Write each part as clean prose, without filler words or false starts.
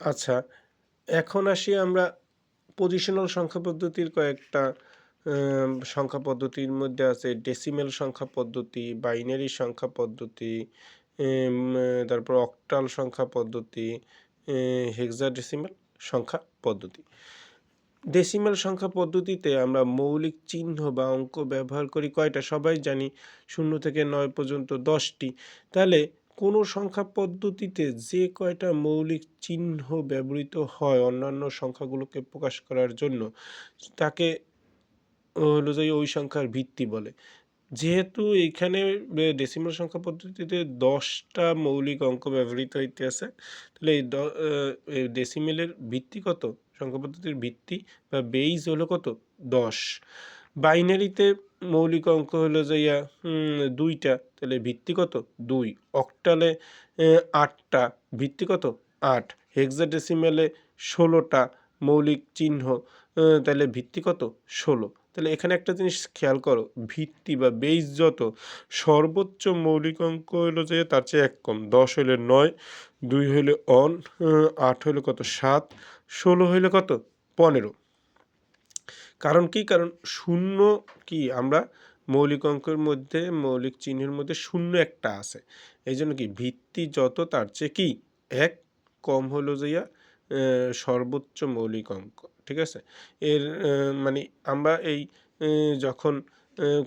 আচ্ছা, এখন আসি আমরা পজিশনাল সংখ্যা পদ্ধতির কয়েকটা সংখ্যা পদ্ধতির মধ্যে আছে ডেসিমেল সংখ্যা পদ্ধতি, বাইনারি সংখ্যা পদ্ধতি, তারপর অক্টাল সংখ্যা পদ্ধতি, হেক্সাডেসিমেল সংখ্যা পদ্ধতি। ডেসিমেল সংখ্যা পদ্ধতিতে আমরা মৌলিক চিহ্ন বা অঙ্ক ব্যবহার করি কয়টা? সবাই জানি 0 থেকে 9 পর্যন্ত 10টি। তাহলে কোনো সংখ্যা পদ্ধতিতে যে কয়টা মৌলিক চিহ্ন ব্যবহৃত হয় অন্যান্য সংখ্যাগুলোকে প্রকাশ করার জন্য, তাকে হলো যে ওই সংখ্যার ভিত্তি বলে। যেহেতু এইখানে ডেসিমাল সংখ্যা পদ্ধতিতে 10টা মৌলিক অঙ্ক ব্যবহৃত হইতেছে, তাহলে এই ডেসিমেলের ভিত্তি কত? সংখ্যা পদ্ধতির ভিত্তি বা বেইস হলো কত? 10। বাইনারিতে মৌলিক অঙ্ক হলো যাইয়া 2টা, তাহলে ভিত্তি কত? 2। অক্টালে 8টা, ভিত্তি কত? 8। হেক্সাডেসিমেলে 16টা মৌলিক চিহ্ন, তাহলে ভিত্তি কত? 16। তাহলে এখানে একটা জিনিস খেয়াল করো, ভিত্তি বা বেইস যত, সর্বোচ্চ মৌলিক অঙ্ক হলো যে তার চেয়ে 1 কম। 10 হইলে 9, 2 হইলে অন, 8 হইলে কত? 7, 16 হইলে কত? 15। কারণ কি? কারণ শূন্য কি, আমরা মৌলিক অঙ্কের মধ্যে মৌলিক চিহ্নের মধ্যে শূন্য একটা আছে। এই জন্য কি ভিত্তি যত তার চেয়ে কি 1 কম হলো যাইয়া সর্বোচ্চ মৌলিক অঙ্ক। ঠিক আছে? এর মানে আমরা এই যখন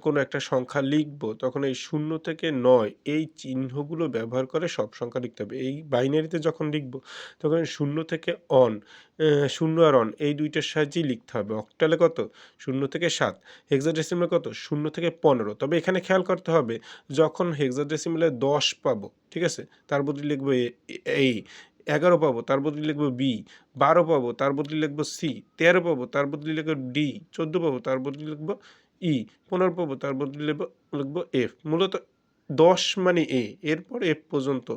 কোনো একটা সংখ্যা লিখব তখন এই 0 থেকে 9 এই চিহ্নগুলো ব্যবহার করে সব সংখ্যা লিখতে হবে। এই বাইনারিতে যখন লিখব তখন 0 থেকে অন, 0 আর অন এই দুইটার সাহায্যেই লিখতে হবে। অক্টালে কত? 0 থেকে 7। হেক্সাডেসিমালে কত? 0 থেকে 15। তবে এখানে খেয়াল করতে হবে, যখন হেক্সাডেসিমালে 10 পাবো, ঠিক আছে, তার বদলে লিখবো এই, 11 পাবো তার বদলে লিখবো বি, 12 পাবো তার বদলে লিখবো সি, 13 পাবো তার বদলে লিখবো ডি, 14 পাবো তার বদলে লিখবো ই, 15 পাবো তার বদলে লিখবো এফ। মূলত 10 মানে এ, এরপর এফ পর্যন্ত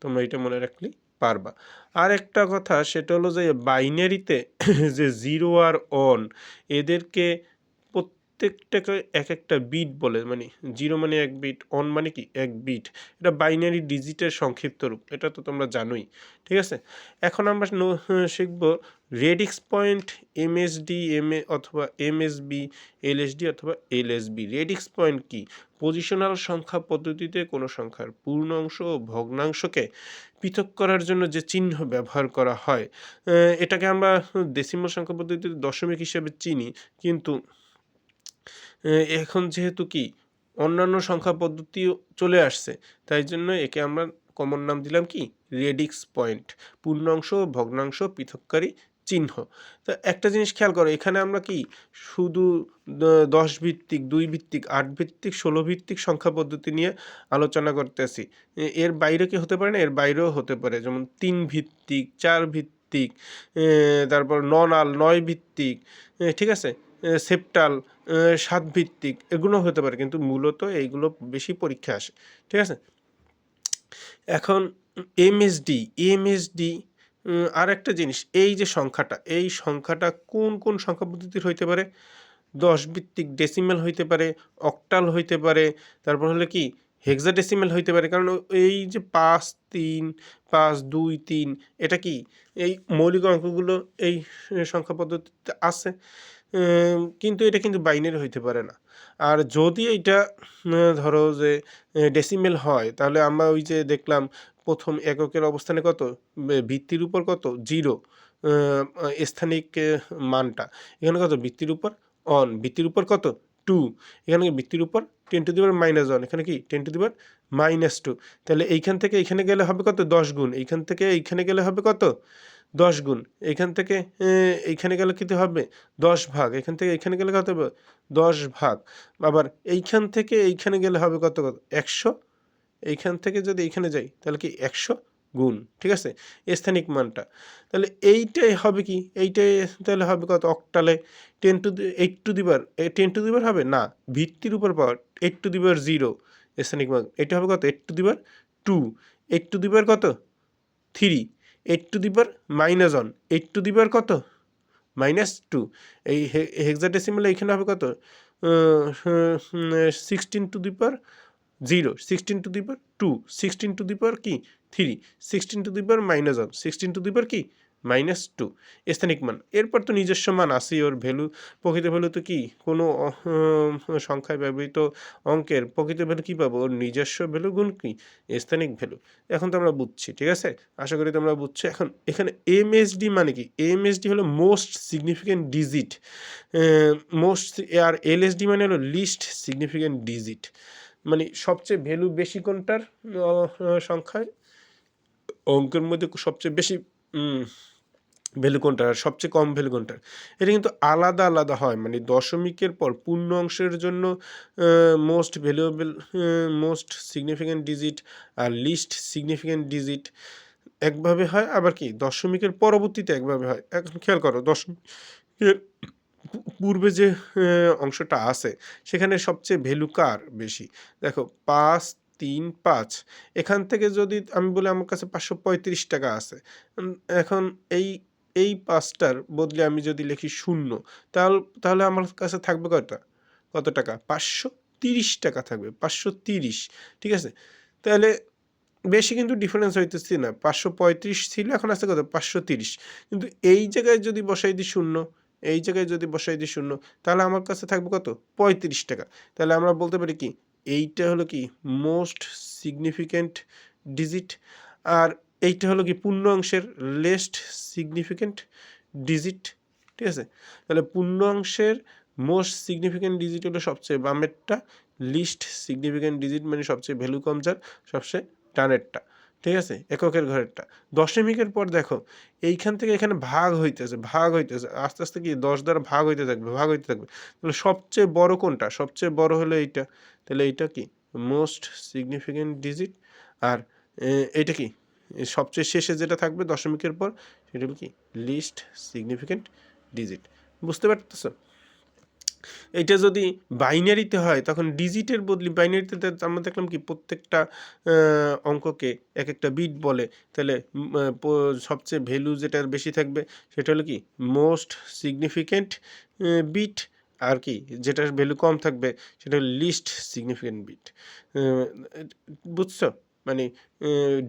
তোমরা এটা মনে রাখলেই পারবা। আর একটা কথা, সেটা হলো যে বাইনারিতে যে 0 আর অন, এদেরকে প্রত্যেকটাকে এক একটা বিট বলে। মানে 0 মানে 1 বিট, অন মানে কি 1 বিট। এটা বাইনারি ডিজিটের সংক্ষিপ্ত রূপ, এটা তো তোমরা জানোই। ঠিক আছে? এখন আমরা শিখব রেডিক্স পয়েন্ট, এমএসডি, অথবা এমএসবি, এলএসডি অথবা এলএসবি। রেডিক্স পয়েন্ট কি? পজিশনাল সংখ্যা পদ্ধতিতে কোনো সংখ্যার পূর্ণ অংশ ও ভগ্নাংশকে পৃথক করার জন্য যে চিহ্ন ব্যবহার করা হয়, এটাকে আমরা ডেসিমাল সংখ্যা পদ্ধতিতে দশমিক হিসেবে চিনি। কিন্তু এখন যেহেতু কি অন্যান্য সংখ্যা পদ্ধতিও চলে আসছে, তাই জন্য একে আমরা কমন নাম দিলাম কি? রেডিক্স পয়েন্ট, পূর্ণাংশ ও ভগ্নাংশ পৃথককারী চিহ্ন। তো একটা জিনিস খেয়াল করো, এখানে আমরা কি শুধু 10 ভিত্তিক, 2 ভিত্তিক, 8 ভিত্তিক, 16 ভিত্তিক সংখ্যা পদ্ধতি নিয়ে আলোচনা করতেছি। এর বাইরে কি হতে পারে না? এর বাইরেও হতে পারে, যেমন 3 ভিত্তিক, 4 ভিত্তিক, তারপর ননাল 9 ভিত্তিক, ঠিক আছে, সেপ্টাল 7 ভিত্তিক, এগুলো হতে পারে, কিন্তু মূলত এইগুলো বেশি পরীক্ষা আসে। ঠিক আছে? এখন এমএসডি আর একটা জিনিস, এই যে সংখ্যাটা, এই সংখ্যাটা কোন কোন সংখ্যা পদ্ধতির হইতে পারে? 10 ভিত্তিক ডেসিমেল হইতে পারে, অক্টাল হইতে পারে, তারপর হলে কি হেক্সাডেসিমেল হইতে পারে। কারণ এই যে 5 3 5 2 3, এটা কি এই মৌলিক অঙ্কগুলো এই সংখ্যা পদ্ধতিতে আছে। কিন্তু এটা কিন্তু বাইনারি হইতে পারে না। আর যদি এইটা ধরো যে ডেসিমেল হয়, তাহলে আমরা ওই যে দেখলাম প্রথম এককের অবস্থানে কত, ভিত্তির উপর কত 0, স্থানিক মানটা এখানে কত, ভিত্তির উপর অন, ভিত্তির উপর কত 2, এখানে ভিত্তির উপর 10 টু দি পাওয়ার -1, এখানে কি 10 টু দি পাওয়ার -2। তাহলে এইখান থেকে এইখানে গেলে হবে কত, 10 গুণ। এইখান থেকে এইখানে গেলে হবে কত, 10 গুণ। এইখান থেকে এইখানে গেলে কত হবে, 10 ভাগ। এখান থেকে এইখানে গেলে কত হবে, 10 ভাগ। আবার এইখান থেকে এইখানে গেলে হবে কত, 100। এইখান থেকে যদি এইখানে যাই তাহলে কি 100 গুণ। ঠিক আছে? স্থানিক মানটা। তাহলে এইটাই হবে কি, এইটাই তাহলে হবে কত, অক্টালে 8 two the power 10 two the পাওয়ার হবে না, ভিত্তির উপর পাওয়ার 8 টু দি পাওয়ার 0 স্থানিক মান। এটা হবে কত, 8 two the power 2, 8 two the পাওয়ার কত 3, 8 two the power -1, 8 two the পাওয়ার কত -2। এই হেক্সাডেসিমালে এইখানে হবে কত, 16 to the power 0, 16 to the power 2, 16 to the power কি 3, 16 to the power -1, 16 to the power কি -2 স্থানিক মান। এরপর তো নিজস্ব মান আছেই, ওর ভ্যালু প্রকৃত ভ্যালু তো কি কোনো সংখ্যায় ব্যবহৃত অঙ্কের প্রকৃত ভ্যালু কী পাবো, ওর নিজস্ব ভ্যালু গুণ কি স্থানিক ভ্যালু। এখন তো আমরা বুঝছি, ঠিক আছে, আশা করি তোমরা বুঝছো। এখন এখানে এমএসডি মানে কি, এমএসডি হলো মোস্ট সিগনিফিক্যান্ট ডিজিট, মোস্ট, আর এলএসডি মানে হলো লিস্ট সিগনিফিক্যান্ট ডিজিট, মানে সবচেয়ে ভ্যালু বেশি কোনটার সংখ্যায়, অঙ্কের মধ্যে সবচেয়ে বেশি ভ্যালু কোনটার আর সবচেয়ে কম ভ্যালু কোনটার। এটা কিন্তু আলাদা আলাদা হয়, মানে দশমিকের পর পূর্ণ অংশের জন্য most valuable, most significant digit আর লিস্ট সিগনিফিক্যান্ট ডিজিট একভাবে হয়, আবার কি দশমিকের পরবর্তীতে একভাবে হয়। এখন খেয়াল করো, দশমিকের পূর্বে যে অংশটা আছে সেখানে সবচেয়ে ভ্যালু কার বেশি, দেখো 5, 3, 5, এখান থেকে যদি আমি বলি আমার কাছে 535 টাকা আছে, এখন এই এই 5টার বদলে আমি যদি লিখি 0, তাহলে আমার কাছে থাকবে কত টাকা, 530 টাকা থাকবে, 530, ঠিক আছে। তাহলে বেশি কিন্তু ডিফারেন্স হইতেছে না, 535 ছিল, এখন আছে কত, 530, কিন্তু এই জায়গায় যদি বসাই দিই 0, এই জায়গায় যদি বসাই দিই 0, তাহলে আমার কাছে থাকবে কত, 35 টাকা। তাহলে আমরা বলতে পারি কি এইটা হলো কি মোস্ট সিগনিফিক্যান্ট ডিজিট, আর এইটা হলো কি পূর্ণ অংশের লেস্ট সিগনিফিক্যান্ট ডিজিট, ঠিক আছে। তাহলে পূর্ণ অংশের মোস্ট সিগনিফিক্যান্ট ডিজিট হলো সবচেয়ে বামেরটা, লিস্ট সিগনিফিক্যান্ট ডিজিট মানে সবচেয়ে ভ্যালু কম যার, সবচেয়ে ডানেরটা, ঠিক আছে, এককের ঘরেরটা। দশমিকের পর দেখো এইখান থেকে এখানে ভাগ হইতেছে, আস্তে আস্তে কি 10 দ্বারা ভাগ হইতে থাকবে। তাহলে সবচেয়ে বড় কোনটা, সবচেয়ে বড় হলো এইটা, তাহলে এইটা কি মোস্ট সিগনিফিক্যান্ট ডিজিট, আর এইটা কি সবচেয়ে শেষে যেটা থাকবে দশমিকের পর সেটা হলো কি লিস্ট সিগনিফিক্যান্ট ডিজিট। বুঝতে পারতেছো? এইটা যদি বাইনারিতে হয় তখন ডিজিটের বদলে বাইনারিতে আমরা দেখলাম কি প্রত্যেকটা অঙ্ককে এক একটা বিট বলে, তাহলে সবচেয়ে ভ্যালু যেটার বেশি থাকবে সেটা হলো কি মোস্ট সিগনিফিক্যান্ট বিট, আর কি যেটার ভ্যালু কম থাকবে সেটা হলো লিস্ট সিগনিফিক্যান্ট বিট। বুঝছো, মানে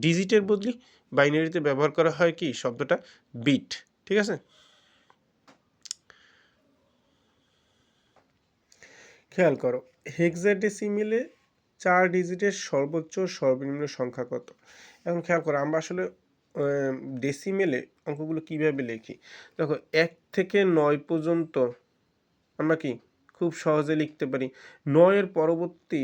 ডিজিটের বদলে বাইনারিতে ব্যবহার করা হয় কি শব্দটা বিট, ঠিক আছে। খেয়াল করো, হেক্সাডেসিমেলে 4 ডিজিটের সর্বোচ্চ সর্বনিম্ন সংখ্যা কত। এখন খেয়াল করো, আমরা আসলে ডেসিমেলে অঙ্কগুলো কীভাবে লিখি, দেখো 1 থেকে 9 পর্যন্ত আমরা কি খুব সহজে লিখতে পারি, 9-এর পরবর্তী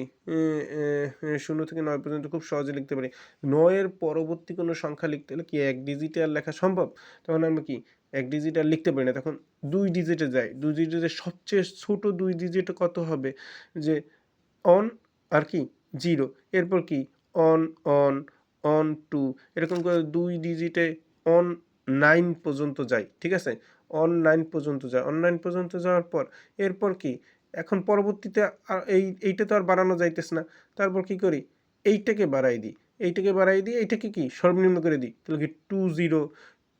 0 থেকে 9 পর্যন্ত খুব সহজে লিখতে পারি। 9-এর পরবর্তী কোনো সংখ্যা লিখতে হলে কি 1 ডিজিটে আর লেখা সম্ভব, তখন আমরা কি 1 ডিজিট আর লিখতে পারি না, তখন 2 ডিজিটে যাই। 2 ডিজিটের সবচেয়ে ছোট 2 ডিজিটে কত হবে, যে অন আর কি 0, এরপর কি অন অন অন 2, এরকম করে 2 ডিজিটে অন 9 পর্যন্ত যাই, ঠিক আছে। অন 9 পর্যন্ত যায়, অন 9 পর্যন্ত যাওয়ার পর এরপর কি এখন পরবর্তীতে এইটা তো আর বাড়ানো যাইতেছে না, তারপর কি করি এইটাকে বাড়াই দিই, এইটাকে কি সর্বনিম্ন করে দিই, তাহলে কি 20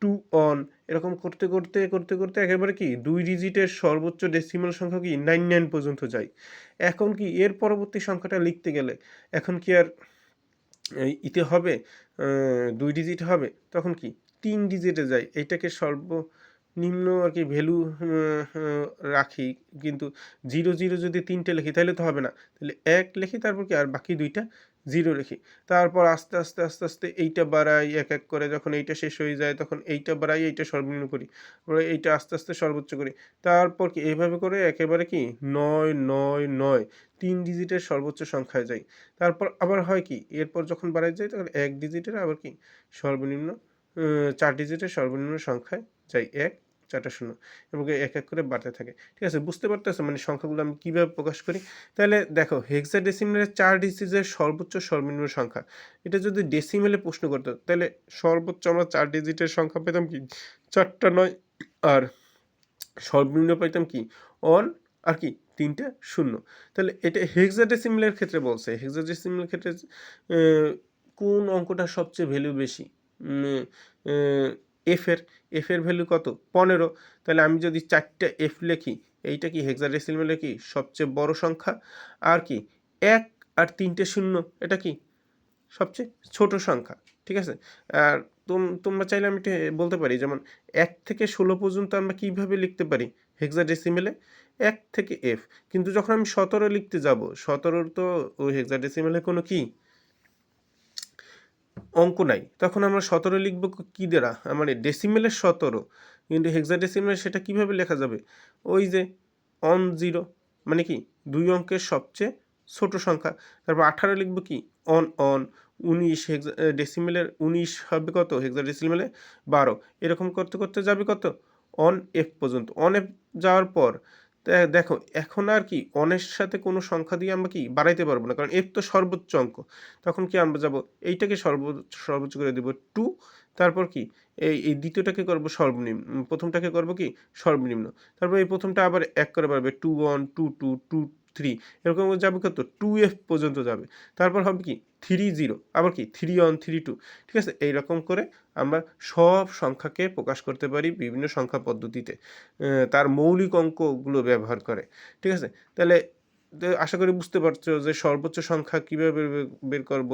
2 অন, এরকম করতে করতে করতে করতে একেবারে কি 2 ডিজিটের সর্বোচ্চ ডেসিমাল সংখ্যা কি 99 পর্যন্ত যায়। এখন কি এর পরবর্তী সংখ্যাটা লিখতে গেলে এখন কি আর ইতে হবে 2 ডিজিট হবে, তখন কি 3 ডিজিটে যায়, এইটাকে সর্বনিম্ন আর কি ভ্যালু রাখি, কিন্তু 0 যদি 3টে লিখি তাহলে তো হবে না, তাহলে 1 লিখি, তারপর কি আর বাকি 2টা 0 লিখি, তারপর আস্তে আস্তে আস্তে আস্তে এইটা বাড়াই এক এক করে, যখন এইটা শেষ হয়ে যায় তখন এইটা বাড়াই, এইটা সর্বনিম্ন করি, এইটা আস্তে আস্তে সর্বোচ্চ করি, তারপর কি এইভাবে করে একেবারে কি 9 9 9 3 ডিজিটের সর্বোচ্চ সংখ্যায় যাই। তারপর আবার হয় কি এরপর যখন বাড়াই যায় তখন 1 ডিজিটের আবার কি সর্বনিম্ন 4 ডিজিটের সর্বনিম্ন সংখ্যায় যাই, 1 4টা 0, এবং এক এক করে বাড়তে থাকে, ঠিক আছে। বুঝতে পারতেছো মানে সংখ্যাগুলো আমি কীভাবে প্রকাশ করি। তাহলে দেখো হেক্সাডেসিমেলের 4 ডিজিটের সর্বোচ্চ সর্বনিম্ন সংখ্যা, এটা যদি ডেসিমেলে প্রশ্ন করতো তাহলে সর্বোচ্চ আমরা 4 ডিজিটের সংখ্যা পেতাম কি 4টা 9, আর সর্বনিম্ন পাইতাম কি অন আর কি 3টে 0। তাহলে এটা হেক্সাডেসিমেলের ক্ষেত্রে বলছে, হেক্সাডেসিমেলের ক্ষেত্রে কোন অঙ্কটা সবচেয়ে ভ্যালু বেশি, এফের ভ্যালু কত 15, তাহলে আমি যদি 4টা এফ লিখি, এইটা কি হেক্সাডেসিমেলে কি সবচেয়ে বড় সংখ্যা, আর কি 1 আর 3টে 0 এটা কি সবচেয়ে ছোট সংখ্যা, ঠিক ঠিক আছে? আর তোমরা চাইলে আমি এটা বলতে পারি যেমন ১ থেকে ১৬ পর্যন্ত আমরা কিভাবে লিখতে পারি হেক্সাডেসিমেলে? ১ থেকে F, কিন্তু যখন আমি ১৭ লিখতে যাব, ১৭ তো ওই হেক্সাডেসিমেলে কোনো কি অঙ্ক নাই। তখন আমরা ১৭ লিখব কি দ্বারা? মানে ডেসিমেলের ১৭, কিন্তু হেক্সাডেসিমেলে সেটা কিভাবে লেখা যাবে? ওই যে অন 0, মানে কি ২ অঙ্কের সবচেয়ে ছোট সংখ্যা। তারপর ১৮ লিখব কি অন ১৯ ডেসিমেলের ১৯ হবে কত হেক্সাডেসিমেলে? ১২। এরকম করতে করতে যাবে কত? অন F পর্যন্ত। অন F যাওয়ার পর দেখো এখন আর কি অনের সাথে কোনো সংখ্যা দিয়ে আমরা কি বাড়াইতে পারবো না, কারণ F তো সর্বোচ্চ অঙ্ক। তখন কি আমরা যাব এইটাকে সর্বোচ্চ করে দিব 2, তারপর কি এই দ্বিতীয়টাকে করব সর্বনিম্ন, প্রথমটাকে করব কি সর্বনিম্ন। তারপর এই প্রথমটা আবার ১ করে বাড়বে 2 1 2 2 2 3, এরকম করে যাবে কত 2F পর্যন্ত যাবে। তারপর হবে কি 3 0, আবার কি 3 1 3 2। ঠিক আছে, এইরকম করে আমরা সব সংখ্যাকে প্রকাশ করতে পারি বিভিন্ন সংখ্যা পদ্ধতিতে, তার মৌলিক অঙ্কগুলো ব্যবহার করে। ঠিক আছে, তাহলে আশা করি বুঝতে পারছো যে সর্বোচ্চ সংখ্যা কিভাবে বের করব।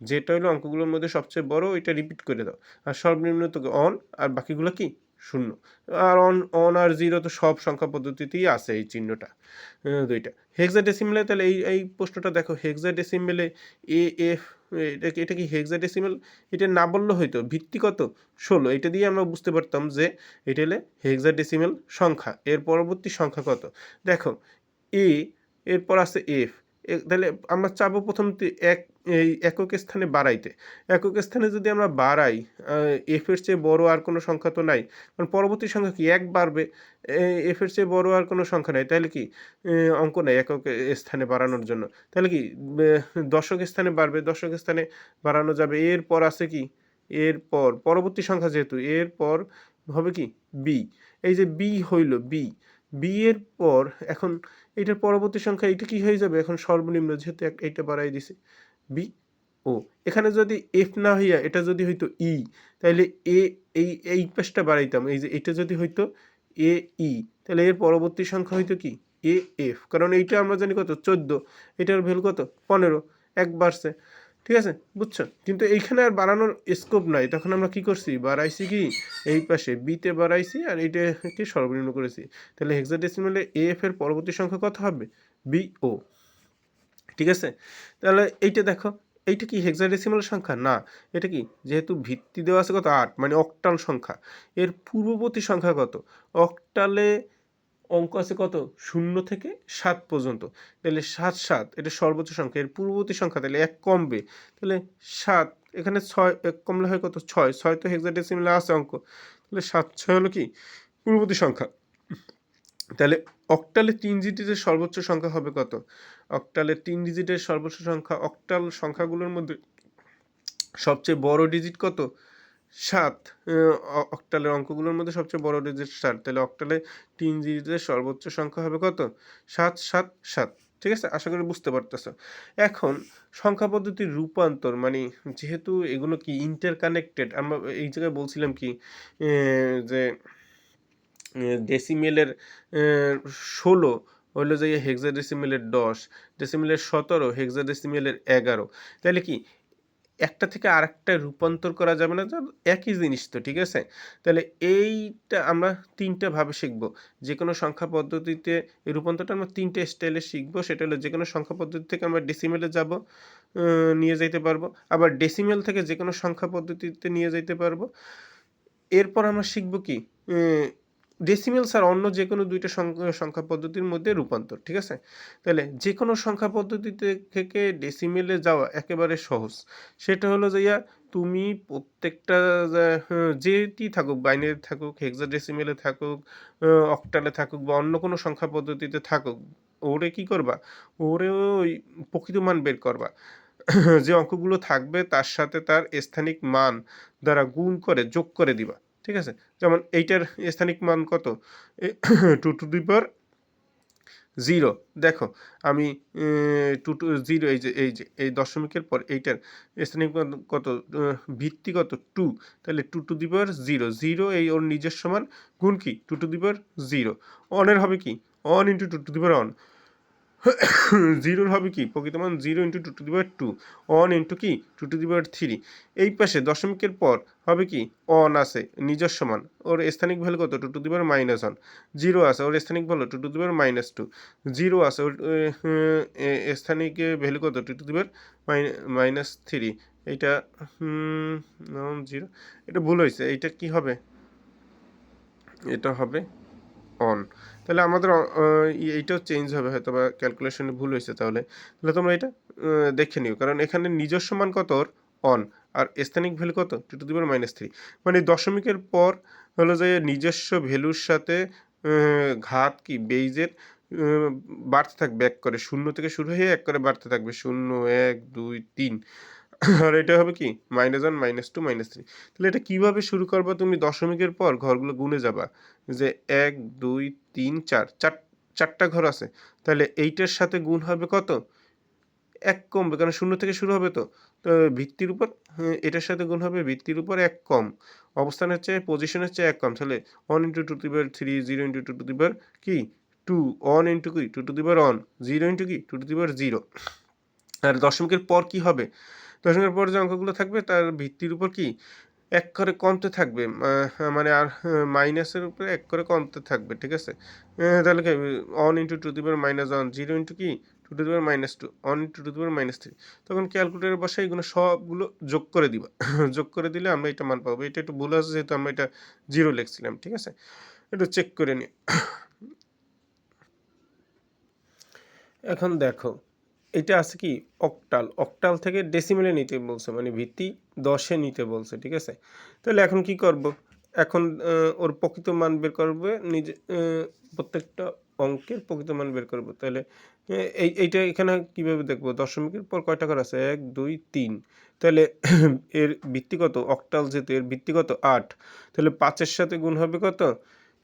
যেটা হলো অঙ্কগুলোর মধ্যে সবচেয়ে বড় ওইটা রিপিট করে দাও, আর সর্বনিম্ন তো অন, আর বাকিগুলো কি শূন্য। আর অন আর জিরো তো সব সংখ্যা পদ্ধতিতেই আছে এই চিহ্নটা, দুইটা। হেক্সাডেসিমেলে তাহলে এই প্রশ্নটা দেখো, হেক্সাডেসিমেলে এফ, এটা কি হেক্সাডেসিমেল? এটা না বললে হয়তো ভিত্তি কত 16, এটা দিয়ে আমরা বুঝতে পারতাম যে এটা হলে হেক্সাডেসিমেল সংখ্যা। এর পরবর্তী সংখ্যা কত দেখো এ, এরপর আছে এফ। তাহলে আমরা চাবো প্রথমতে এই একক স্থানে বাড়াইতে। একক স্থানে যদি আমরা বাড়াই, এফ এর চেয়ে বড় আর কোনো সংখ্যা তো নাই, কারণ পরবর্তী সংখ্যা কি 1 বাড়বে, এফ এর চেয়ে বড় আর কোনো সংখ্যা নাই, তাহলে কি অঙ্ক নাই একক স্থানে বাড়ানোর জন্য। তাহলে কি দশক স্থানে বাড়বে, দশক স্থানে বাড়ানো যাবে। এরপর আছে কি, এরপর পরবর্তী সংখ্যা যেহেতু এরপর হবে কি বি। এই যে বি হইল বি এর পর এখন এইটার পরবর্তী সংখ্যা এইটা কি হয়ে যাবে এখন সর্বনিম্ন, যেহেতু এইটা বাড়াই দিছে বি ও। এখানে যদি এফ না হইয়া এটা যদি হইতো ই, তাহলে এই পাশটা বাড়াইতাম, এই যে এটা যদি হইতো এ ই, তাহলে এর পরবর্তী সংখ্যা হইতো কি এ এফ, কারণ এইটা আমরা জানি কত 14, এটার ভ্যালু কত 15, 1 বাড়ছে। ঠিক আছে, বুঝছো? কিন্তু এইখানে আর বাড়ানোর স্কোপ নাই, তখন আমরা কি করছি বাড়াইছি কি এই পাশে বিতে বাড়াইছি আর এইটাকে সর্বনিম্ন করেছি। তাহলে হেক্সাডেসিমেলে এফ এর পরবর্তী সংখ্যা কত হবে বি ও। ঠিক আছে, তাহলে এইটা দেখো, এইটা কি হেক্সাডেসিমাল সংখ্যা না, এটা কি যেহেতু ভিত্তি দেওয়া আছে কত 8, মানে অক্টাল সংখ্যা। এর পূর্ববর্তী সংখ্যা কত অক্টালে অঙ্ক আছে কত 0 থেকে 7 পর্যন্ত, তাহলে 7 7 এটা সর্বোচ্চ সংখ্যা। এর পূর্ববর্তী সংখ্যা তাহলে 1 কমবে, তাহলে 7, এখানে 6 1 কমলে হয় কত 6 6 তো হেক্সাডেসিমালে আছে অঙ্ক, তাহলে 7 6 হলো কি পূর্ববর্তী সংখ্যা। তাহলে অক্টালে 3 ডিজিটের সর্বোচ্চ সংখ্যা হবে কত? অক্টালে 3 ডিজিটের সর্বোচ্চ সংখ্যা, অক্টাল সংখ্যাগুলোর মধ্যে সবচেয়ে বড় ডিজিট কত 7, অক্টালের অঙ্কগুলোর মধ্যে সবচেয়ে বড় ডিজিট 7, তাহলে অক্টালে 3 ডিজিটের সর্বোচ্চ সংখ্যা হবে কত 7 7 7। ঠিক আছে, আশা করি বুঝতে পারতেছো। এখন সংখ্যা পদ্ধতির রূপান্তর, মানে যেহেতু এগুলো কি ইন্টারকানেক্টেড, আমরা এই জায়গায় বলছিলাম কি যে ডেসিমেলের 16 হইলো যে হেক্সাডেসিমেলের 10, ডেসিমেলের 17, হেক্সাডেসিমেলের 11। তাহলে কি একটা থেকে আরেকটা রূপান্তর করা যাবে না? একই জিনিস তো, ঠিক আছে? তাহলে এইটা আমরা 3টা ভাবে শিখব। যেকোনো সংখ্যা পদ্ধতিতে এই রূপান্তরটা আমরা 3টে স্টাইলে শিখব। সেটা হলো যেকোনো সংখ্যা পদ্ধতি থেকে আমরা ডেসিমেলে যাব, নিয়ে যাইতে পারবো। আবার ডেসিমেল থেকে যেকোনো সংখ্যা পদ্ধতিতে নিয়ে যাইতে পারবো। এরপর আমরা শিখব কি ডেসিমেল ছাড়া অন্য যেকোনো 2টা সংখ্যা পদ্ধতির মধ্যে রূপান্তর। ঠিক আছে, তাহলে যেকোনো সংখ্যা পদ্ধতিতে থেকে ডেসিমেলে যাওয়া একেবারে সহজ। সেটা হলো যে তুমি প্রত্যেকটা যেটি থাকুক, বাইনারি থাকুক, হেক্সাডেসিমেলে থাকুক, অক্টালে থাকুক বা অন্য কোনো সংখ্যা পদ্ধতিতে থাকুক, ওরে কি করবা, ওরে ওই প্রকৃত মান বের করবা। যে অঙ্কগুলো থাকবে তার সাথে তার স্থানিক মান দ্বারা গুণ করে যোগ করে দিবা। ঠিক আছে, যেমন এইটার স্থানিক মান কত 2 টু দি পাওয়ার 0। দেখো আমি 2 টু 0, এই দশমিকের পর এইটার স্থানিক মান কত, ভিত্তি কত 2, তাহলে 2 টু দি পাওয়ার 0 0, এই ওর নিজের সমান গুণ কি 2 টু দি পাওয়ার 0। অনের হবে কি 1 ইন্টু 2 টু দি পাওয়ার 1, জিরোর হবে কি প্রকৃত মান 0 × 2⁻², অন ইন্টু কি 2⁻3। এই পাশে দশমিকের পর হবে কি অন আছে নিজস্ব মান, ওর স্থানিক ভ্যালু কত 2⁻−1, জিরো আছে ওর স্থানিক ভ্যালু 2⁻−2, জিরো আছে ওর স্থানিক ভ্যালু কত 2⁻−3। এইটা জিরো, এটা ভুল হয়েছে, এইটা কি হবে, এটা হবে অন। তাহলে আমাদের এইটাও চেঞ্জ হবে, হয়তো বা ক্যালকুলেশনে ভুল হয়েছে। তাহলে তাহলে তোমরা এটা দেখে নিও, কারণ এখানে নিজস্ব মান কত ওর অন, আর স্থানিক ভ্যালু কত 2⁻−3, মানে দশমিকের পর হলো যে নিজস্ব ভ্যালুর সাথে ঘাত কি বেইজের বাড়তে থাকবে এক করে, শূন্য থেকে শুরু হয়ে এক করে বাড়তে থাকবে, 0 1 2 3, আর এটা হবে কি -1 -2 -3। তাহলে এটা কিভাবে শুরু করবা, তুমি দশমিকের পর ঘরগুলো গুনে যাবা, যে 1 2 3 4, চারটা ঘর আছে, তাহলে এইটার সাথে গুণ হবে কত, এক কমবে, কারণ শূন্য থেকে শুরু হবে, তো তো ভিত্তির উপর এটার সাথে গুণ হবে ভিত্তির উপর এক কম, অবস্থান হচ্ছে পজিশন হচ্ছে এক কম, তাহলে 1 × 2⁻3, 0 × 2 কি 2, অন ইন্টু কি 2 অন, 0 ইন্টু কি 2⁻0। আর দশমিকের পর কি হবে, দশমিকের পর যে অঙ্কগুলো থাকবে তার ভিত্তির উপর কি এক করে কমতে থাকবে, মানে আর মাইনাসের উপরে এক করে কমতে থাকবে, ঠিক আছে। তাহলে কি অন ইন্টু 2⁻−1, 0 ইন্টু কি 2⁻−2, অন ইন্টু 2⁻−3। তখন ক্যালকুলেটর বসে এগুলো সবগুলো যোগ করে দিবা যোগ করে দিলে আমরা এটা মান পাবো। এটা একটু ভুল আছে যেহেতু আমরা এটা জিরো লিখছিলাম, ঠিক আছে, একটু চেক করে নিই। এখন দেখো এটা আছে কি অক্টাল, অক্টাল থেকে ডেসিমেলে নিতে বলছে, মানে ভিত্তি 10-এ নিতে বলছে, ঠিক আছে। তাহলে এখন কি করব, এখন ওর প্রকৃত মান বের করবে, নিজে প্রত্যেকটা অঙ্কের প্রকৃত মান বের করব। তাহলে এইটা এখানে কিভাবে দেখব, দশমিকের পর কয়টা ঘর আছে 1 2 3, তাহলে এর ভিত্তি কত, অক্টাল যেহেতু এর ভিত্তি কত 8, তাহলে 5-এর সাথে গুণ হবে কত,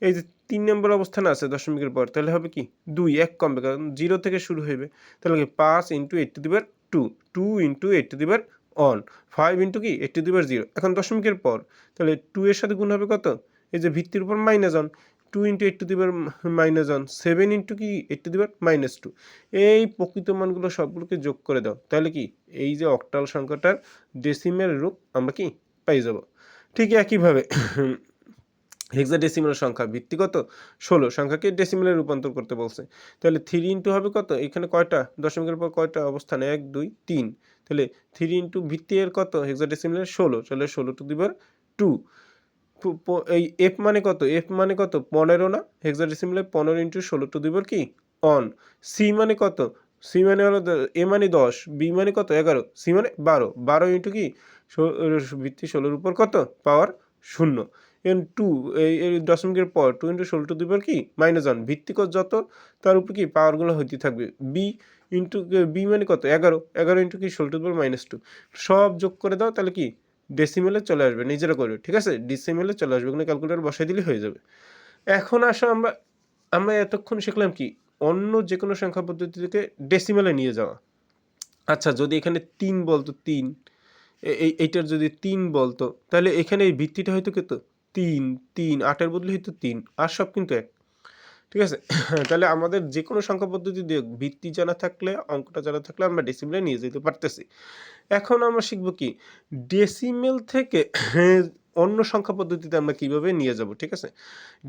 এই যে 3 নম্বর অবস্থানে আছে দশমিকের পর, তাহলে হবে কি 2, এক কমবে কারণ 0 থেকে শুরু হইবে, তাহলে কি 5 × 8⁻2, 2 × 8⁻1, 5 × কি 8⁻0। এখন দশমিকের পর তাহলে 2 এর সাথে গুণ হবে কত, এই যে ভিত্তির উপর -1, 2 × 8⁻−1, 7 × কি 8⁻−2। এই প্রকৃত মানগুলো সবগুলোকে যোগ করে দাও, তাহলে কি এই যে অক্টাল সংখ্যাটার ডেসিমেল রূপ আমরা কি পাই যাব। ঠিক একইভাবে হেক্সাডেসিমাল সংখ্যা ভিত্তি কত 16, সংখ্যাকে ডেসিমেলে রূপান্তর করতে বলছে, তাহলে 3 ইন্টু হবে কত, এখানে কয়টা দশমিকের পর কয়টা অবস্থান 1 2 3, তাহলে 3 ইন্টু ভিত্তি এর কত হেক্সাডেসিমেলের 16, তাহলে 16⁻2। এই এফ মানে কত, এফ মানে কত 15 না, হেক্সাডেসিমেলে 15 ইন্টু 16 কি অন। সি মানে কত, সি মানে হলো এ মানে 10, বি মানে কত 11, সি মানে 12, 12 ইন্টু কি ভিত্তি 16-এর উপর কত পাওয়ার 0। এন 2 এই দশমিকের পর 2 × 16 কি -1, ভিত্তি যত তার উপর কি পাওয়ারগুলো হইতে থাকবে, বি ইন্টু বি মানে কত 11, 11 ইন্টু কি 16⁻², সব যোগ করে দাও, তাহলে কি ডেসিমেলে চলে আসবে, নিজেরা করবে, ঠিক আছে, ডেসিমেলে চলে আসবে, ওখানে ক্যালকুলেটর বসাই দিলে হয়ে যাবে। এখন আসো আমরা আমরা এতক্ষণ শিখলাম কি অন্য যে কোনো সংখ্যা পদ্ধতি থেকে ডেসিমেলে নিয়ে যাওয়া। আচ্ছা যদি এখানে 3 বলতো 3, এইটার যদি 3 বলতো, তাহলে এখানে এই ভিত্তিটা হয়তো কত 3 3, 8-এর বদলে হয়তো 3, আর সব কিন্তু এক, ঠিক আছে। তাহলে আমাদের যে কোনো সংখ্যা পদ্ধতি দিয়ে ভিত্তি জানা থাকলে, অঙ্কটা জানা থাকলে আমরা ডেসিমেলে নিয়ে যেতে পারতেছি। এখন আমরা শিখব কি ডেসিমেল থেকে অন্য সংখ্যা পদ্ধতিতে আমরা কিভাবে নিয়ে যাব, ঠিক আছে।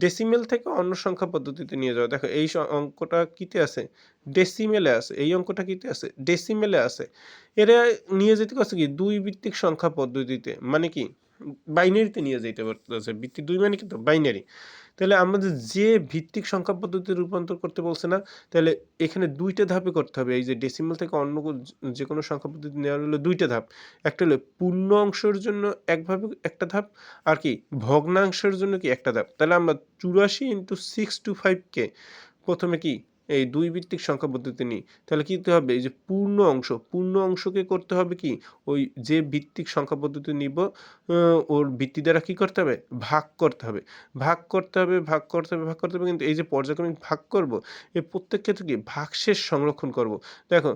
ডেসিমেল থেকে অন্য সংখ্যা পদ্ধতিতে নিয়ে যাওয়া, দেখো এই অঙ্কটা কিতে আছে ডেসিমেলে আছে, এই অঙ্কটা কিতে আছে ডেসিমেলে আছে, এরা নিয়ে যেতে পারছে কি দুই ভিত্তিক সংখ্যা পদ্ধতিতে, মানে কি বাইনারিতে নিয়ে যেতে পারতেছে, ভিত্তি 2 মানে কিন্তু বাইনারি। তাহলে আমাদের যে ভিত্তিক সংখ্যা পদ্ধতি রূপান্তর করতে বলছে না, তাহলে এখানে 2টা ধাপে করতে হবে, এই যে ডেসিমাল থেকে অন্য যে কোনো সংখ্যা পদ্ধতি নেওয়ার হলো 2টা ধাপ, একটা হলো পূর্ণ অংশের জন্য একভাবে একটা ধাপ, আর কি ভগ্নাংশের জন্য কি একটা ধাপ। তাহলে আমরা 84 × 625 কে প্রথমে কি এই দুই ভিত্তিক সংখ্যা পদ্ধতি নিই, তাহলে কি করতে হবে, এই যে পূর্ণ অংশকে করতে হবে কি ওই যে ভিত্তিক সংখ্যা পদ্ধতি নিব ওর ভিত্তি দ্বারা কি করতে হবে ভাগ করতে হবে, ভাগ করতে হবে, কিন্তু এই যে পর্যায়ক্রমিক ভাগ করব, এই প্রত্যেক ক্ষেত্রে কি ভাগশেষ সংরক্ষণ করব। দেখো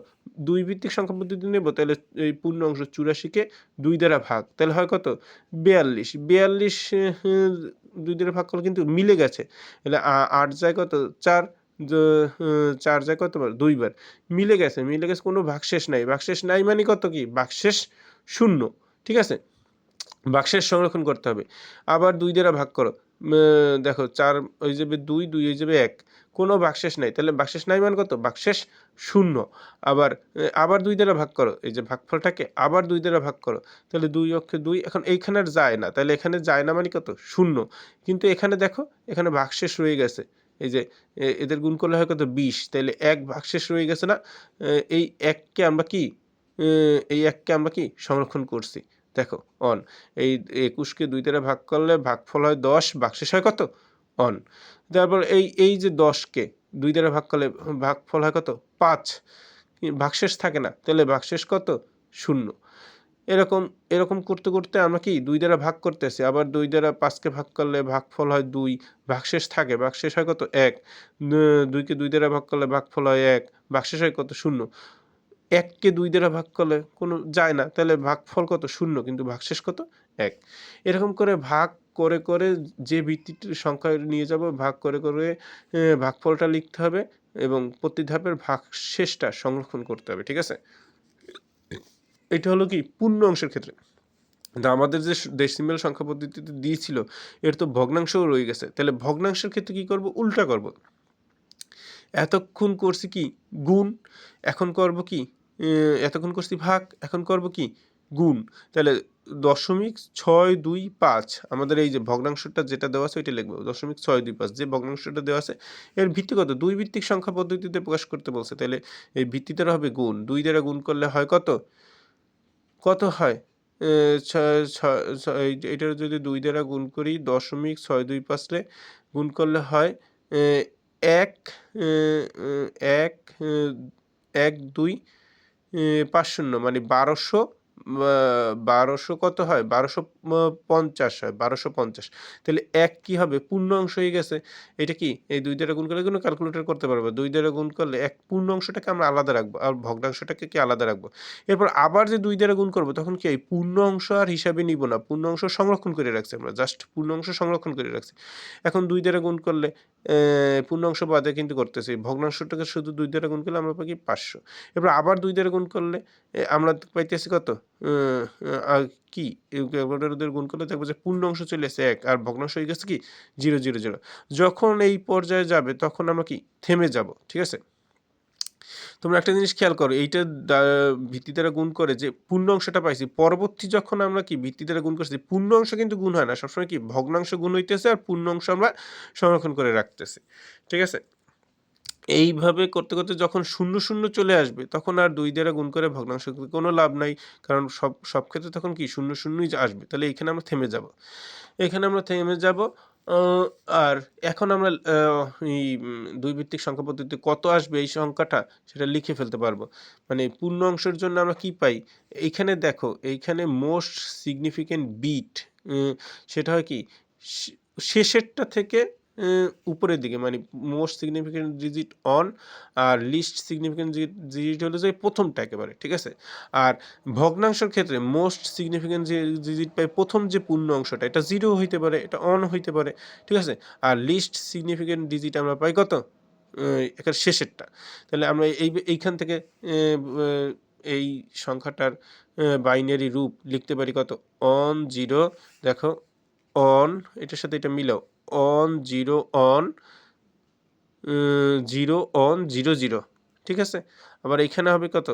দুই ভিত্তিক সংখ্যা পদ্ধতি নেব, তাহলে এই পূর্ণ অংশ 84-কে 2 দ্বারা ভাগ, তাহলে হয় কত 42, 2 দ্বারা ভাগ করলে কিন্তু মিলে গেছে, তাহলে 8 যায় কত 4, 4 যায় কতবার 2 বার মিলে গেছে কোনো ভাগশেষ নাই মানে কত কি ভাগশেষ শূন্য ঠিক আছে ভাগশেষ সংরক্ষণ করতে হবে আবার 2 দ্বারা ভাগ করো দেখো 4 হয়ে যাবে 2 হয়ে যাবে 1 কোনো ভাগশেষ নাই তাহলে ভাগশেষ নাই মানে কত ভাগশেষ শূন্য আবার 2 দ্বারা ভাগ করো এই যে ভাগফলটাকে আবার 2 দ্বারা ভাগ করো তাহলে 2 অক্ষে 2 এখন এইখানে আর যায় না তাহলে এখানে যায় না মানে কত শূন্য কিন্তু এখানে দেখো এখানে ভাগশেষ রয়ে গেছে এই যে এদের গুণ করলে হয় কত 20 তাহলে 1 ভাগশেষ রয়ে গেছে না এই 1কে আমরা কি সংরক্ষণ করছি দেখো অন এই 21কে 2 দ্বারা ভাগ করলে ভাগফল হয় 10 ভাগশেষ হয় কত অন তারপর এই যে 10কে 2 দ্বারা ভাগ করলে ভাগফল হয় কত 5 ভাগশেষ থাকে না তাহলে ভাগশেষ কত শূন্য এরকম করতে করতে আমরা কি 2 দ্বারা ভাগ করতেছি আবার 2 দ্বারা 5কে ভাগ করলে ভাগফল হয় 2 ভাগশেষ থাকে ভাগশেষ হয় কত 1 2কে 2 দ্বারা ভাগ করলে ভাগফল হয় 1 ভাগশেষ হয় কত শূন্য 1কে 2 দ্বারা ভাগ করলে কোনো যায় না তাহলে ভাগফল কত শূন্য কিন্তু ভাগশেষ কত 1 এরকম করে ভাগ করে যে ভিত্তিটির সংখ্যা নিয়ে যাব ভাগ করে ভাগফলটা লিখতে হবে এবং প্রতি ধাপের ভাগশেষটা সংরক্ষণ করতে হবে ঠিক আছে এটা হলো কি পূর্ণ অংশের ক্ষেত্রে আমাদের যে ডেসিমেল সংখ্যা পদ্ধতিতে দিয়েছিল এর তো ভগ্নাংশও রয়ে গেছে তাহলে ভগ্নাংশের ক্ষেত্রে কি করব উল্টা করব এতক্ষণ করছি কি গুণ এখন করব কি এতক্ষণ করছি ভাগ এখন করব কি গুণ তাহলে 0.625 আমাদের এই যে ভগ্নাংশটা যেটা দেওয়া আছে ওইটা লিখবো 0.625 যে ভগ্নাংশটা দেওয়া আছে এর ভিত্তি কত 2 ভিত্তিক সংখ্যা পদ্ধতিতে প্রকাশ করতে বলছে তাহলে এই ভিত্তিতে হবে গুণ 2 দ্বারা গুণ করলে হয় কত হয় এটার যদি 2 দ্বারা গুণ করি 0.625 রে গুণ করলে হয় 1 1 1 2 5 মানে 1200 কত হয় 1250 হয় 1250 তাহলে 1 কি হবে পূর্ণ অংশ হয়ে গেছে এটা কি এই 2 দ্বারা গুণ করলে কোনো ক্যালকুলেটর করতে পারবে 2 দ্বারা গুণ করলে এক পূর্ণ অংশটাকে আমরা আলাদা রাখবো আর ভগ্নাংশটাকে কি আলাদা রাখবো এরপর আবার যে 2 দ্বারা গুণ করব তখন কি এই পূর্ণ অংশ আর হিসাবে নিব না পূর্ণ অংশ সংরক্ষণ করে রাখছি আমরা জাস্ট পূর্ণ অংশ সংরক্ষণ করে রাখছি এখন 2 দ্বারা গুণ করলে পূর্ণ অংশ বাদে কিন্তু করতেছি ভগ্নাংশটাকে শুধু 2 দ্বারা গুণ করলে আমরা পাই কি 500 এরপর আবার 2 দ্বারা গুণ করলে আমরা পাইতেছি কত কি ক্যালকুলেটর গুণ করলে দেখবো যে পূর্ণ অংশ চলে এসেছে 1 আর ভগ্নাংশ হয়ে গেছে কি 000 যখন এই পর্যায়ে যাবে তখন আমরা কি থেমে যাব ঠিক আছে তোমরা একটা জিনিস খেয়াল করো এইটা ভিত্তি দ্বারা গুণ করে যে পূর্ণ অংশটা পাইছি পরবর্তী যখন আমরা কি ভিত্তি দ্বারা গুণ করছি পূর্ণ অংশ কিন্তু গুণ হয় না সবসময় কি ভগ্নাংশ গুণ হইতেছে আর পূর্ণ অংশ আমরা সংরক্ষণ করে রাখতেছি ঠিক আছে এইভাবে করতে করতে যখন 0 চলে আসবে তখন আর 2 দ্বারা গুণ করে ভগ্নাংশ কোনো লাভ নাই কারণ সব ক্ষেত্রে তখন কি 0ই আসবে তাহলে এখানে আমরা থেমে যাব আর এখন আমরা এই 2 ভিত্তিক সংখ্যা পদ্ধতিতে কত আসবে এই সংখ্যাটা সেটা লিখে ফেলতে পারবো মানে পূর্ণ অংশের জন্য আমরা কি পাই এইখানে দেখো এইখানে মোস্ট সিগনিফিক্যান্ট বিট সেটা হয় কি শেষেরটা থেকে উপরের দিকে মানে মোস্ট সিগনিফিক্যান্ট ডিজিট অন আর লিস্ট সিগনিফিক্যান্ট ডিজিট হলো যে প্রথমটা একেবারে ঠিক আছে আর ভগ্নাংশের ক্ষেত্রে মোস্ট সিগনিফিক্যান্ট যে ডিজিট পাই প্রথম যে পূর্ণ অংশটা এটা 0 হইতে পারে এটা অন হইতে পারে ঠিক আছে আর লিস্ট সিগনিফিক্যান্ট ডিজিট আমরা পাই কত এখানে শেষেরটা তাহলে আমরা এইখান থেকে এই সংখ্যাটার বাইনারি রূপ লিখতে পারি কত অন 0 দেখো অন এটার সাথে এটা মিলাও অন 0 অন 0 অন 0 ঠিক আছে আবার এখানে হবে কত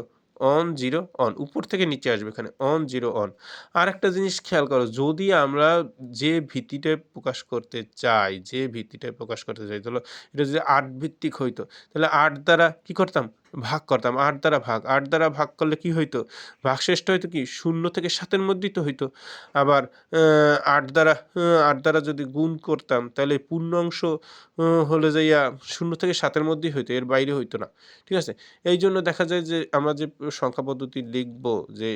অন 0 অন উপর থেকে নিচে আসবে এখানে অন 0 অন আর একটা জিনিস খেয়াল করো যদি আমরা যে ভিত্তিটা প্রকাশ করতে চাই তাহলে এটা যদি 8 ভিত্তিক হইতো তাহলে 8 দ্বারা কি করতাম ভাগ করতাম 8 দ্বারা ভাগ করলে কি হইতো ভাগশেষটা হইতো কি 0 থেকে 7-এর মধ্যেই তো হইতো আবার 8 দ্বারা যদি গুণ করতাম তাহলে পূর্ণ অংশ হলে যাইয়া 0 থেকে 7-এর মধ্যেই হইতো এর বাইরে হইতো না ঠিক আছে এই জন্য দেখা যায় যে আমরা যে সংখ্যা পদ্ধতি লিখব যে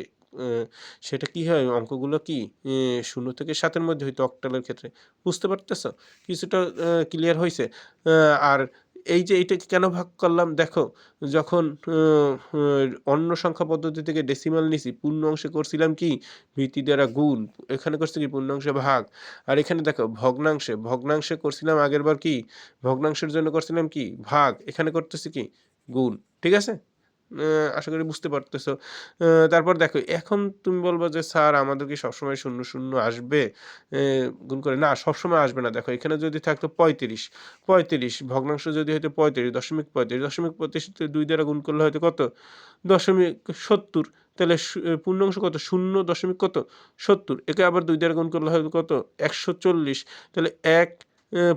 সেটা কি হয় অঙ্কগুলো কি 0 থেকে 7-এর মধ্যে হইতো অক্টালের ক্ষেত্রে বুঝতে পারতেছ কিছুটা ক্লিয়ার হয়েছে আর এই যে এইটাকে কেন ভাগ করলাম দেখো, যখন অন্য সংখ্যা পদ্ধতি থেকে ডেসিমাল নিছি, পূর্ণ অংশে করছিলাম কি ভিত্তি দ্বারা গুণ, এখানে করছি কি পূর্ণ অংশে ভাগ। আর এখানে দেখো ভগ্নাংশে করছিলাম আগেরবার কি, ভগ্নাংশের জন্য করছিলাম কি ভাগ, এখানে করতেছি কি গুণ। ঠিক আছে, আশা করি বুঝতে পারতেছো। তারপর দেখো এখন তুমি বলবো যে স্যার আমাদের কি সবসময় শূন্য শূন্য আসবে গুণ করে? না, সবসময় আসবে না। দেখো এখানে যদি থাকতো 35 ভগ্নাংশ যদি হয়তো 35.35 2 দ্বারা গুণ করলে হয়তো কত 0.70, তাহলে পূর্ণাংশ কত 0 কত 70, একে আবার 2 দ্বারা গুণ করলে হয়তো কত 140, তাহলে এক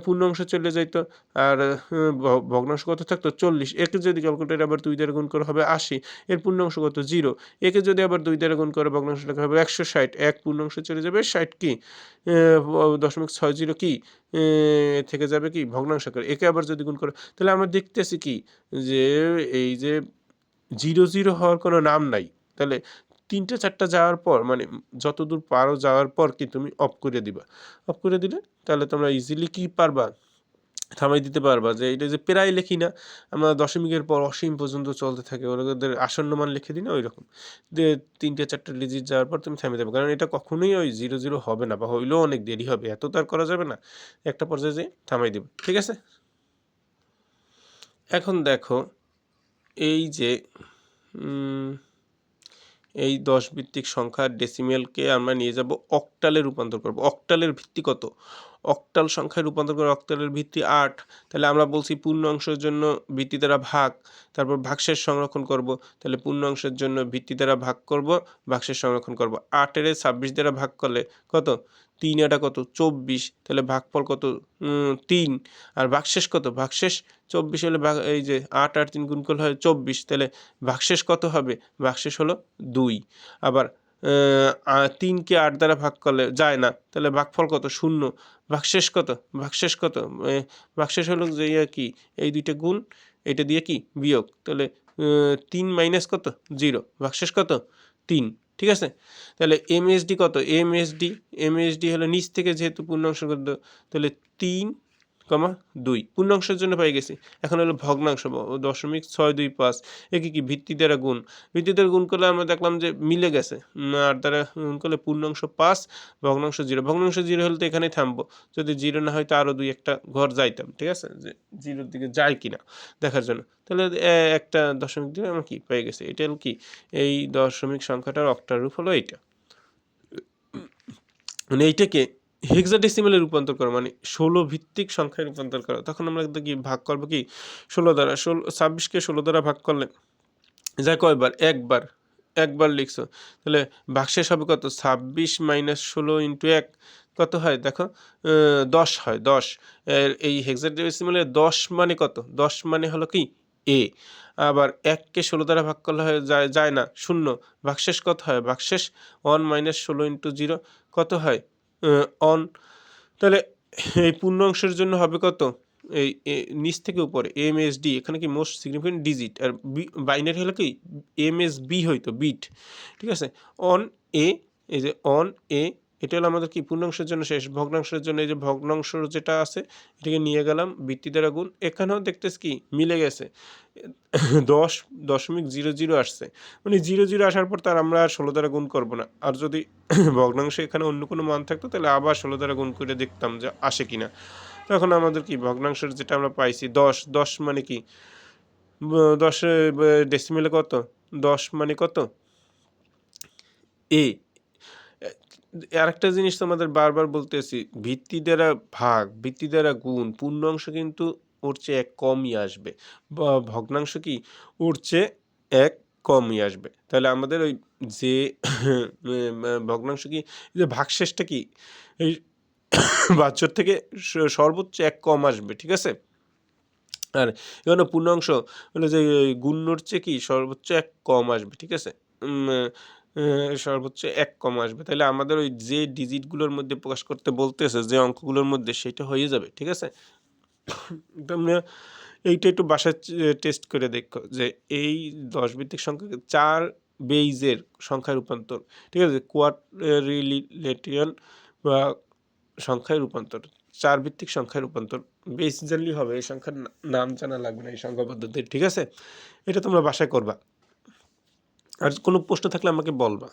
পূর্ণাংশ চলে যাইতো, আর ভগ্নাংশ কত থাকতো 40, একে যদি ক্যালকুলেটর আবার 2 দ্বারা গুণ করা হবে 80, এর পূর্ণাংশ কত 0, একে যদি আবার 2 দ্বারা গুণ করে ভগ্নাংশ লেখা হবে 160, এক পূর্ণাংশ চলে যাবে 60 কি 0.60 কি থেকে যাবে কি ভগ্নাংশ আকারে, একে আবার যদি গুণ করে, তাহলে আমরা দেখতেছি কি যে এই যে 0 হওয়ার কোনো নাম নাই। তাহলে 3টা 4টা যাওয়ার পর মানে যতদূর পারো যাওয়ার পর কি তুমি অফ করে দিবা, অফ করে দিলে তাহলে তোমরা ইজিলি কি পারবা থামাই দিতে পারবা। যে এটা যে প্রায় লিখি না আমরা, দশমিকের পর অসীম পর্যন্ত চলতে থাকে, ওদের আসন্ন মান লিখে দিই না ওই রকম, যে 3টে 4টে ডিজিট যাওয়ার পর তুমি থামিয়ে দেবে, কারণ এটা কখনোই ওই 0 হবে না, বা হইলেও অনেক দেরি হবে, এত তো আর করা যাবে না, একটা পর্যায়ে যে থামাই দেবে। ঠিক আছে, এখন দেখো এই যে এই 10 ভিত্তিক সংখ্যার ডেসিমেলকে আমরা নিয়ে যাব অক্টালে রূপান্তর করব। অক্টালের ভিত্তি কত? অক্টাল সংখ্যায় রূপান্তর করে অক্টালের ভিত্তি 8। তাহলে আমরা বলছি পূর্ণ অংশের জন্য ভিত্তি দ্বারা ভাগ, তারপর ভাগশেষ সংরক্ষণ করব। তাহলে পূর্ণ অংশের জন্য ভিত্তি দ্বারা ভাগ করব, ভাগশেষ সংরক্ষণ করব। 8 এর 26 দ্বারা ভাগ করলে কত 3 এটা কত 24, তাহলে ভাগফল কত 3, আর ভাগশেষ কত ভাগশেষ 24 হলে এই যে 8 আর 3 গুণ করলে হয় 24, তাহলে ভাগশেষ কত হবে ভাগশেষ হলো 2। আবার 3কে 8 দ্বারা ভাগ করলে যায় না, তাহলে ভাগফল কত 0, ভাগশেষ কত ভাগশেষ হলো যে কি এই দুইটা গুণ এটা দিয়ে কি বিয়োগ, তাহলে 3 মাইনাস কত 0, ভাগশেষ কত 3। ঠিক আছে, তাহলে এমএসডি কত এমএসডি হলো নিচ থেকে যেহেতু পূর্ণাংশ কত, তাহলে 3,2 পূর্ণাংশের জন্য পেয়ে গেছি। এখন হলো ভগ্নাংশ 0.625, একে কি ভিত্তি দ্বারা গুণ, ভিত্তি দ্বারা গুণ করলে আমরা দেখলাম যে মিলে গেছে, আর দ্বারা গুণ করলে পূর্ণাংশ 5, ভগ্নাংশ 0, ভগ্নাংশ 0 হলে তো এখানেই থামবো, যদি 0 না হয় তো আরও 2-1টা ঘর যাইতাম। ঠিক আছে, যে 0-র দিকে যায় কিনা দেখার জন্য, তাহলে একটা দশমিক দিয়ে আমরা কি পেয়ে গেছি, এটা হলো কি এই দশমিক সংখ্যাটার অক্টাল রূপ হলো এইটা। মানে এইটাকে হেক্সাডেসিমেলে রূপান্তর করা মানে 16 ভিত্তিক সংখ্যায় রূপান্তর করা। তখন আমরা কি ভাগ করবো কি 16 দ্বারা, 26কে 16 দ্বারা ভাগ করলে যায় কয়বার একবার লিখছো, তাহলে ভাগশেষ হবে কত 26 মাইনাস 16 ইন্টু 1 কত হয় দেখো 10 হয় 10। এই হেক্সাডেসিমেলে 10 মানে কত 10 মানে হলো কি এ। আবার 1কে 16 দ্বারা ভাগ করলে হয় যায় না 0, ভাগশেষ কত হয় ভাগশেষ 1 মাইনাস 16 ইন্টু 0 কত হয় অন। তাহলে এই পূর্ণ অংশের জন্য হবে কত এই নিচ থেকে উপরে এমএসডি, এখানে কি মোস্ট সিগনিফিকেন্ট ডিজিট, আর বাইনারি হলো কি এমএসবি হইতো বিট। ঠিক আছে, অন এ, এই যে অন এ এটা হলো আমাদের কি পূর্ণাংশের জন্য শেষ। ভগ্নাংশের জন্য এই যে ভগ্নাংশ যেটা আছে এটাকে নিয়ে গেলাম ভিত্তি দ্বারা গুণ, এখানেও দেখতেছি কি মিলে গেছে 10.00 আসছে, মানে 00 আসার পর তার আমরা আর 16 দ্বারা গুণ করবো না। আর যদি ভগ্নাংশে এখানে অন্য কোনো মান থাকতো তাহলে আবার 16 দ্বারা গুণ করে দেখতাম যে আসে কিনা। তখন আমাদের কি ভগ্নাংশের যেটা আমরা পাইছি 10 মানে কি 10 ডেসিমেলে কত 10 মানে কত এ। আরেকটা জিনিস তোমাদের বারবার বলতেছি, ভিত্তি দ্বারা ভাগ ভিত্তি দ্বারা গুণ পূর্ণ অংশ কিন্তু ওর চেয়ে 1 কমই আসবে, বা ভগ্নাংশ কি ওর চেয়ে 1 কমই আসবে। তাহলে আমাদের ওই যে ভগ্নাংশ কি যে ভাগশেষটা কি এই বাচ্চার থেকে সর্বোচ্চ 1 কম আসবে। ঠিক আছে, আর এখানে পূর্ণাংশ হলো যে গুণ্যর চেয়ে কি সর্বোচ্চ 1 কম আসবে। ঠিক আছে, সর্বোচ্চ 1 কম আসবে, তাহলে আমাদের ওই যে ডিজিটগুলোর মধ্যে প্রকাশ করতে বলতেছে যে অঙ্কগুলোর মধ্যে সেটা হয়ে যাবে। ঠিক আছে, তোমরা এইটা একটু বাসায় টেস্ট করে দেখো যে এই 10 ভিত্তিক সংখ্যাকে 4 বেইজের সংখ্যায় রূপান্তর, ঠিক আছে কোয়াড্রিলেটিরাল বা সংখ্যায় রূপান্তর, 4 ভিত্তিক সংখ্যায় রূপান্তর বেস জানলেই হবে। এই সংখ্যার নাম জানা লাগবে না এই সংখ্যা পদ্ধতির। ঠিক আছে? এটা তোমরা বাসায় করবা। আর কোনো প্রশ্ন থাকলে আমাকে বলবা।